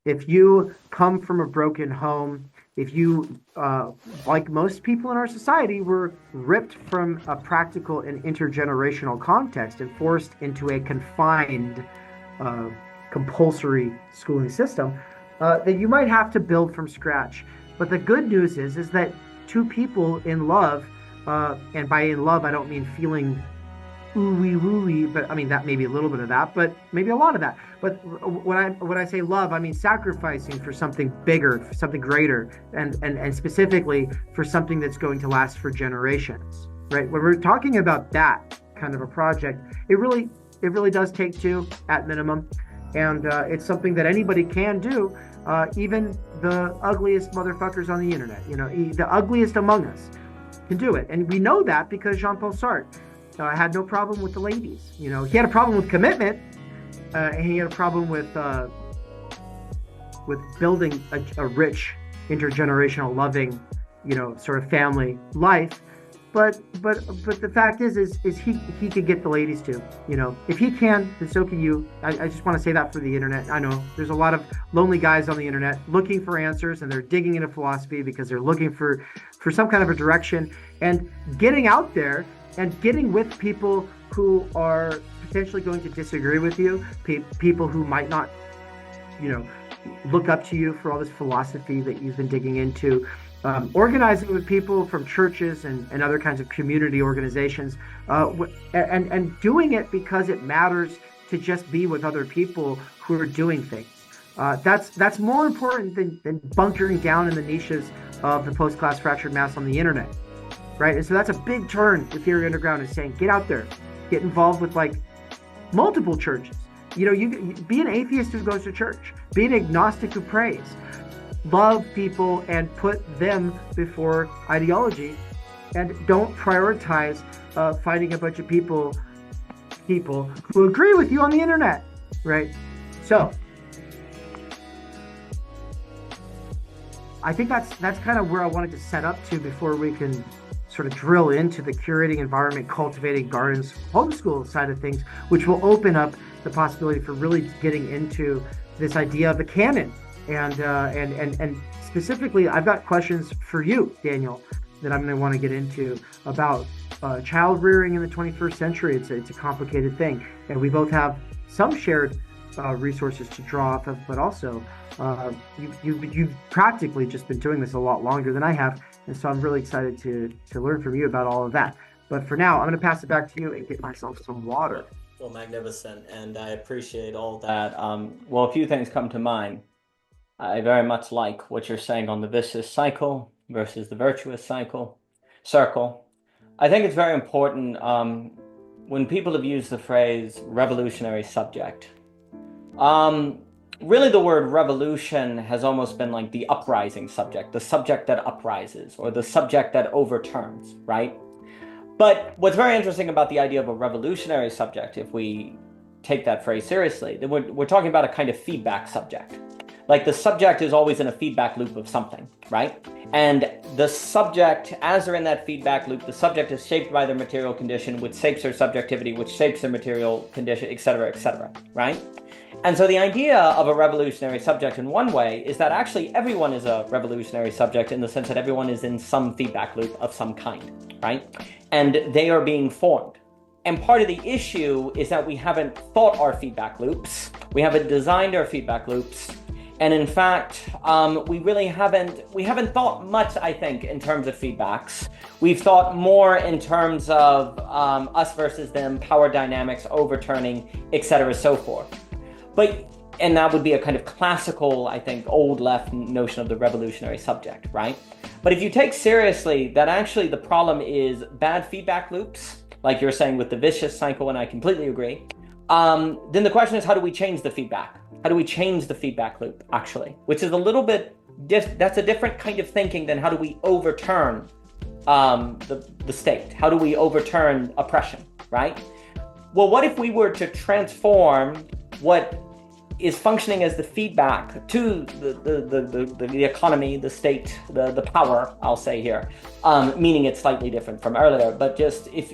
If you come from a broken home, if you, like most people in our society, were ripped from a practical and intergenerational context and forced into a confined, uh, compulsory schooling system, then you might have to build from scratch. But the good news is that two people in love, and by in love I don't mean feeling ooey wooey, but I mean that maybe a little bit of that, but maybe a lot of that. But when I say love, I mean sacrificing for something bigger, for something greater, and specifically for something that's going to last for generations, right? When we're talking about that kind of a project, it really does take two at minimum, and it's something that anybody can do, even the ugliest motherfuckers on the internet, the ugliest among us can do it, and we know that because Jean-Paul Sartre had no problem with the ladies. He had a problem with commitment, and he had a problem with building a rich, intergenerational, loving, sort of family life. But the fact is he could get the ladies too. If he can, then so can you. I just want to say that for the internet. I know there's a lot of lonely guys on the internet looking for answers, and they're digging into philosophy because they're looking for some kind of a direction, and getting out there and getting with people who are potentially going to disagree with you, people who might not, look up to you for all this philosophy that you've been digging into, organizing with people from churches and other kinds of community organizations, and doing it because it matters to just be with other people who are doing things. That's more important than bunkering down in the niches of the post-class fractured mass on the internet. Right. And so that's a big turn with Theory Underground, is saying, get out there, get involved with like multiple churches. You be an atheist who goes to church, be an agnostic who prays, love people and put them before ideology, and don't prioritize finding a bunch of people who agree with you on the internet. Right. So I think that's kind of where I wanted to set up to before we can sort of drill into the curating environment, cultivating gardens, homeschool side of things, which will open up the possibility for really getting into this idea of a canon. And specifically, I've got questions for you, Daniel, that I'm going to want to get into about child rearing in the 21st century. It's a complicated thing, and we both have some shared resources to draw off of, but also you've practically just been doing this a lot longer than I have, and so I'm really excited to learn from you about all of that. But for now, I'm going to pass it back to you and get myself some water. Well, magnificent, and I appreciate all that. Well, a few things come to mind. I very much like what you're saying on the vicious cycle versus the virtuous circle. I think it's very important when people have used the phrase revolutionary subject. Really, the word revolution has almost been like the uprising subject, the subject that uprises, or the subject that overturns, right? But what's very interesting about the idea of a revolutionary subject, if we take that phrase seriously, then we're talking about a kind of feedback subject. Like the subject is always in a feedback loop of something, right? And the subject, as they're in that feedback loop, the subject is shaped by their material condition, which shapes their subjectivity, which shapes their material condition, et cetera, right? And so the idea of a revolutionary subject in one way is that actually everyone is a revolutionary subject in the sense that everyone is in some feedback loop of some kind, right? And they are being formed. And part of the issue is that we haven't thought our feedback loops. We haven't designed our feedback loops. And in fact, we haven't thought much, I think, in terms of feedbacks. We've thought more in terms of us versus them, power dynamics, overturning, et cetera, so forth. And that would be a kind of classical, I think, old left notion of the revolutionary subject, right? But if you take seriously that actually the problem is bad feedback loops, like you're saying with the vicious cycle, and I completely agree, then the question is, how do we change the feedback? How do we change the feedback loop, actually? Which is a little bit, that's a different kind of thinking than how do we overturn the state? How do we overturn oppression, right? Well, what if we were to transform what is functioning as the feedback to the economy, the state, the power, I'll say here, meaning it's slightly different from earlier, but just if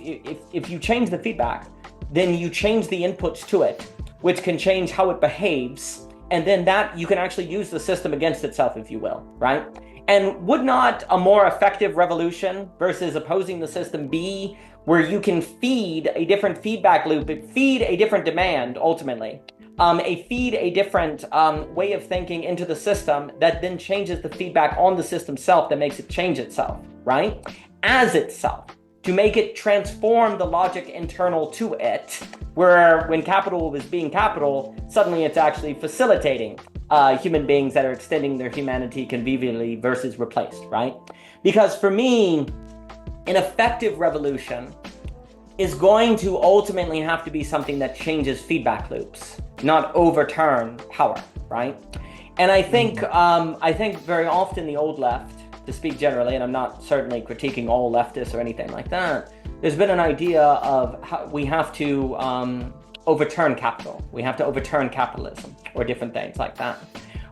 you change the feedback, then you change the inputs to it, which can change how it behaves, and then that you can actually use the system against itself, if you will, right? And would not a more effective revolution versus opposing the system be where you can feed a different feedback loop, feed a different demand, ultimately, feed a different way of thinking into the system that then changes the feedback on the system self, that makes it change itself, right? As itself, to make it transform the logic internal to it, where when capital is being capital, suddenly it's actually facilitating human beings that are extending their humanity convivially versus replaced, right? Because for me, an effective revolution is going to ultimately have to be something that changes feedback loops, not overturn power, right? And I think very often the old left, to speak generally, and I'm not certainly critiquing all leftists or anything like that, there's been an idea of how we have to overturn capital. We have to overturn capitalism or different things like that.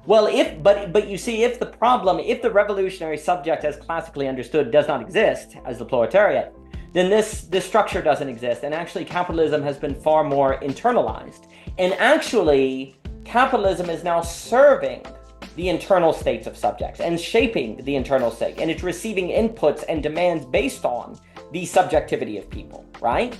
Well, but you see, if the revolutionary subject as classically understood does not exist as the proletariat, then this structure doesn't exist. And actually capitalism has been far more internalized. And actually capitalism is now serving the internal states of subjects and shaping the internal state. And it's receiving inputs and demands based on the subjectivity of people, right?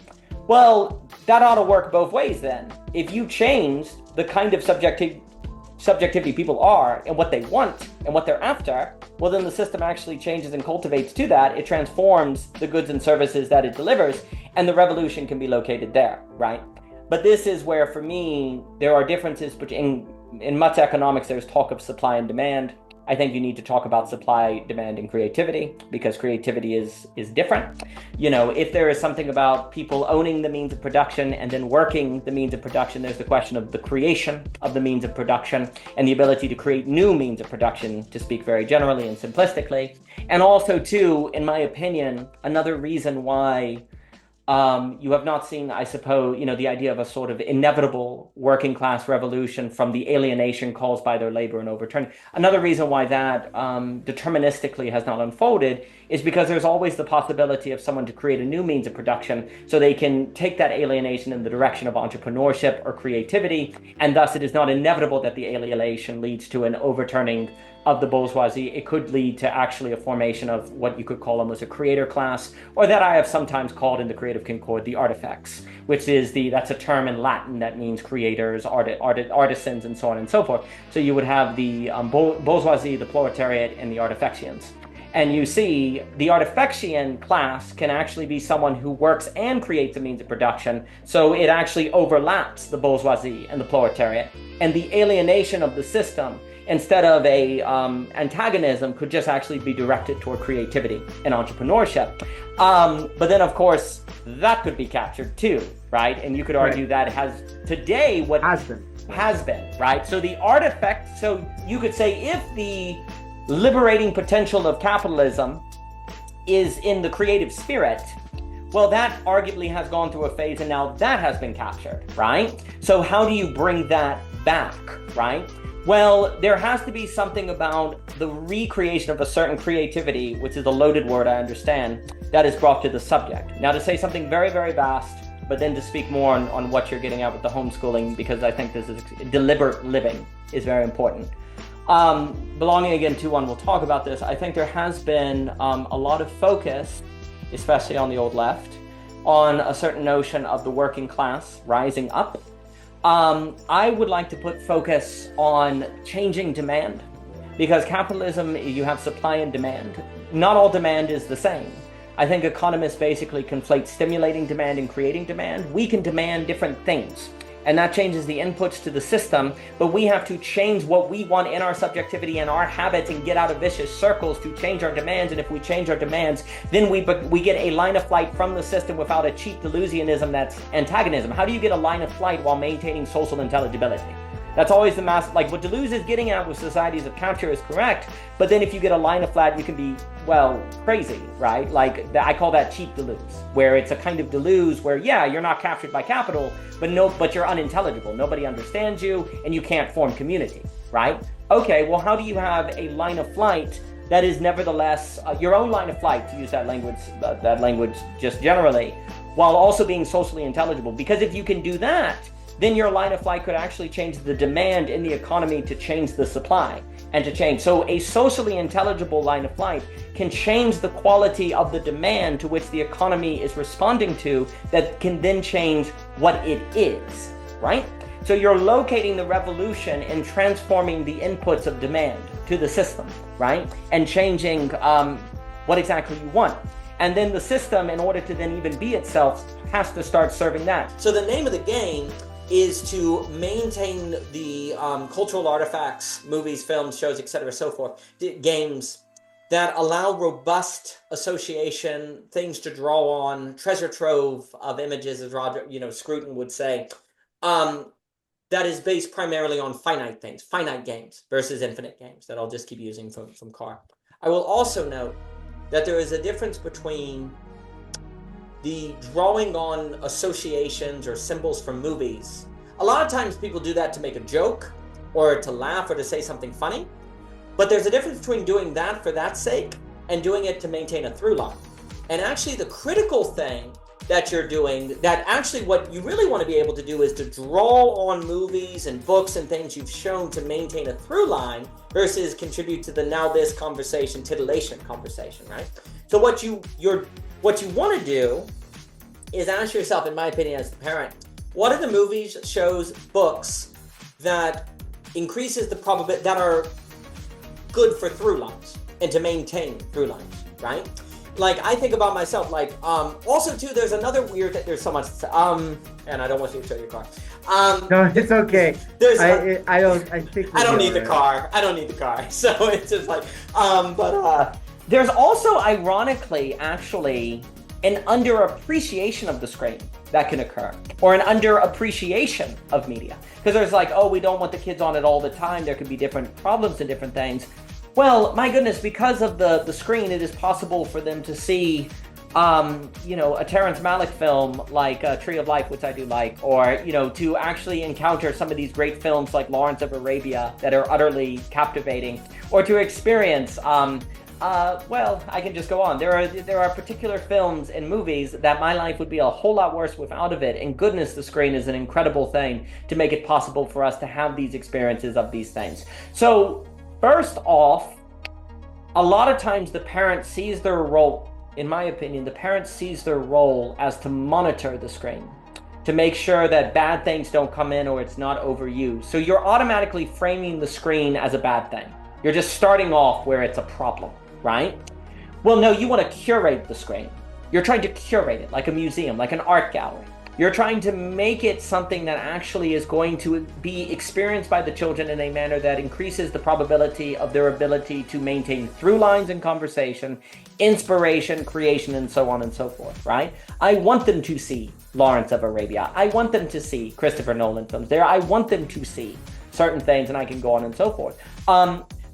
Well, that ought to work both ways then. If you change the kind of subjectivity people are and what they want and what they're after, well, then the system actually changes and cultivates to that. It transforms the goods and services that it delivers, and the revolution can be located there, right? But this is where, for me, there are differences between, in much economics, there's talk of supply and demand. I think you need to talk about supply, demand, and creativity, because creativity is different. You know, if there is something about people owning the means of production and then working the means of production, there's the question of the creation of the means of production and the ability to create new means of production, to speak very generally and simplistically. And also, too, in my opinion, another reason why you have not seen, I suppose, the idea of a sort of inevitable working class revolution from the alienation caused by their labor and overturning. Another reason why that deterministically has not unfolded is because there's always the possibility of someone to create a new means of production so they can take that alienation in the direction of entrepreneurship or creativity, and thus it is not inevitable that the alienation leads to an overturning of the bourgeoisie. It could lead to actually a formation of what you could call almost a creator class, or that I have sometimes called in the creative concord the artifex, which is that's a term in Latin that means creators, artisans, and so on and so forth. So you would have the bourgeoisie, the proletariat, and the artifexians. And you see, the artifexian class can actually be someone who works and creates a means of production, so it actually overlaps the bourgeoisie and the proletariat. And the alienation of the system, instead of a antagonism, could just actually be directed toward creativity and entrepreneurship. But then, of course, that could be captured too, right? And you could argue that it has today what has been, right? So the artifact, so you could say if the liberating potential of capitalism is in the creative spirit, well, that arguably has gone through a phase, and now that has been captured, right? So how do you bring that back, right? Well, there has to be something about the recreation of a certain creativity, which is a loaded word, I understand, that is brought to the subject. Now, to say something very, very vast, but then to speak more on what you're getting at with the homeschooling, because I think this is deliberate living is very important. Belonging again to one, we'll talk about this. I think there has been a lot of focus, especially on the old left, on a certain notion of the working class rising up. I would like to put focus on changing demand, because capitalism, you have supply and demand. Not all demand is the same. I think economists basically conflate stimulating demand and creating demand. We can demand different things, and that changes the inputs to the system, but we have to change what we want in our subjectivity and our habits and get out of vicious circles to change our demands. And if we change our demands, then we get a line of flight from the system without a cheap delusionism that's antagonism. How do you get a line of flight while maintaining social intelligibility? That's always the like what Deleuze is getting at with societies of capture is correct, but then if you get a line of flight, you can be, well, crazy, right? Like I call that cheap Deleuze, where it's a kind of Deleuze where, yeah, you're not captured by capital, but you're unintelligible. Nobody understands you, and you can't form community, right? Okay, well, how do you have a line of flight that is nevertheless your own line of flight, to use that language just generally, while also being socially intelligible? Because if you can do that, then your line of flight could actually change the demand in the economy to change the supply and to change. So a socially intelligible line of flight can change the quality of the demand to which the economy is responding to, that can then change what it is, right? So you're locating the revolution in transforming the inputs of demand to the system, right? And changing what exactly you want. And then the system, in order to then even be itself, has to start serving that. So the name of the game is to maintain the cultural artifacts, movies, films, shows, etc., so forth, games that allow robust association, things to draw on, treasure trove of images, as Roger, Scruton would say, that is based primarily on finite things, finite games versus infinite games that I'll just keep using from Car. I will also note that there is a difference between the drawing on associations or symbols from movies. A lot of times people do that to make a joke or to laugh or to say something funny, but there's a difference between doing that for that sake and doing it to maintain a through line. And actually the critical thing that you're doing, that actually what you really want to be able to do is to draw on movies and books and things you've shown to maintain a through line versus contribute to the now this conversation, titillation conversation, right? So what you want to do is ask yourself, in my opinion as the parent, what are the movies, shows, books that increases the probability, that are good for through lines and to maintain through lines, right? Like, I think about myself, like, also too, there's another weird, there's so much, and I don't want you to show your car. No, it's okay. I don't need the car. I don't need the car. So it's just like, there's also, ironically, actually, an underappreciation of the screen that can occur, or an underappreciation of media. Because there's like, oh, we don't want the kids on it all the time. There could be different problems and different things. Well, my goodness, because of the screen, it is possible for them to see, a Terrence Malick film like Tree of Life, which I do like, or, to actually encounter some of these great films like Lawrence of Arabia that are utterly captivating, or to experience, well, I can just go on. There are particular films and movies that my life would be a whole lot worse without of it. And goodness, the screen is an incredible thing to make it possible for us to have these experiences of these things. So, first off, a lot of times the parent sees their role, in my opinion, the parent sees their role as to monitor the screen, to make sure that bad things don't come in or it's not overused. So you're automatically framing the screen as a bad thing. You're just starting off where it's a problem, right? Well, no, you want to curate the screen. You're trying to curate it like a museum, like an art gallery. You're trying to make it something that actually is going to be experienced by the children in a manner that increases the probability of their ability to maintain through lines in conversation, inspiration, creation, and so on and so forth, right? I want them to see Lawrence of Arabia. I want them to see Christopher Nolan films there. I want them to see certain things, and I can go on and so forth.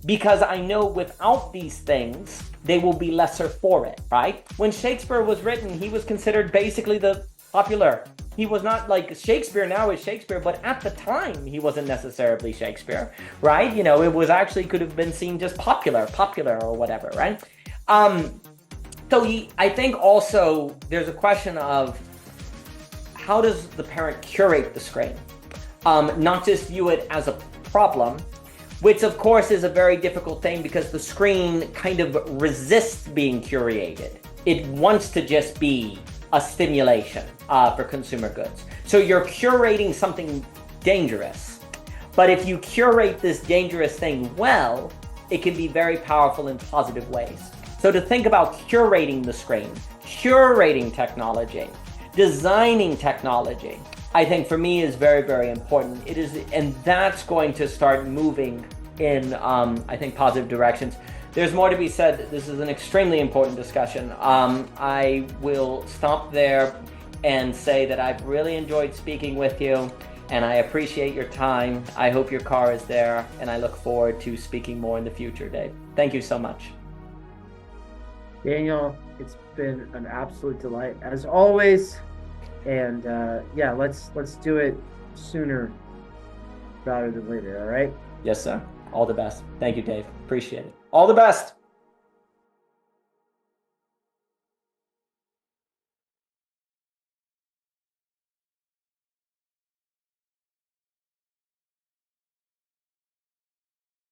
Because I know without these things, they will be lesser for it, right? When Shakespeare was written, he was considered basically the popular. He was not like Shakespeare now is Shakespeare, but at the time he wasn't necessarily Shakespeare, right? It was actually could have been seen just popular or whatever, right? I think also there's a question of how does the parent curate the screen? Not just view it as a problem, which of course is a very difficult thing because the screen kind of resists being curated. It wants to just be a stimulation for consumer goods. So you're curating something dangerous. But if you curate this dangerous thing well, it can be very powerful in positive ways. So to think about curating the screen, curating technology, designing technology, I think for me is very, very important. It is, and that's going to start moving in, I think, positive directions. There's more to be said. This is an extremely important discussion. I will stop there and say that I've really enjoyed speaking with you, and I appreciate your time. I hope your car is there, and I look forward to speaking more in the future, Dave. Thank you so much. Daniel, it's been an absolute delight as always. And let's do it sooner rather than later, all right? Yes, sir. All the best. Thank you, Dave. Appreciate it. All the best.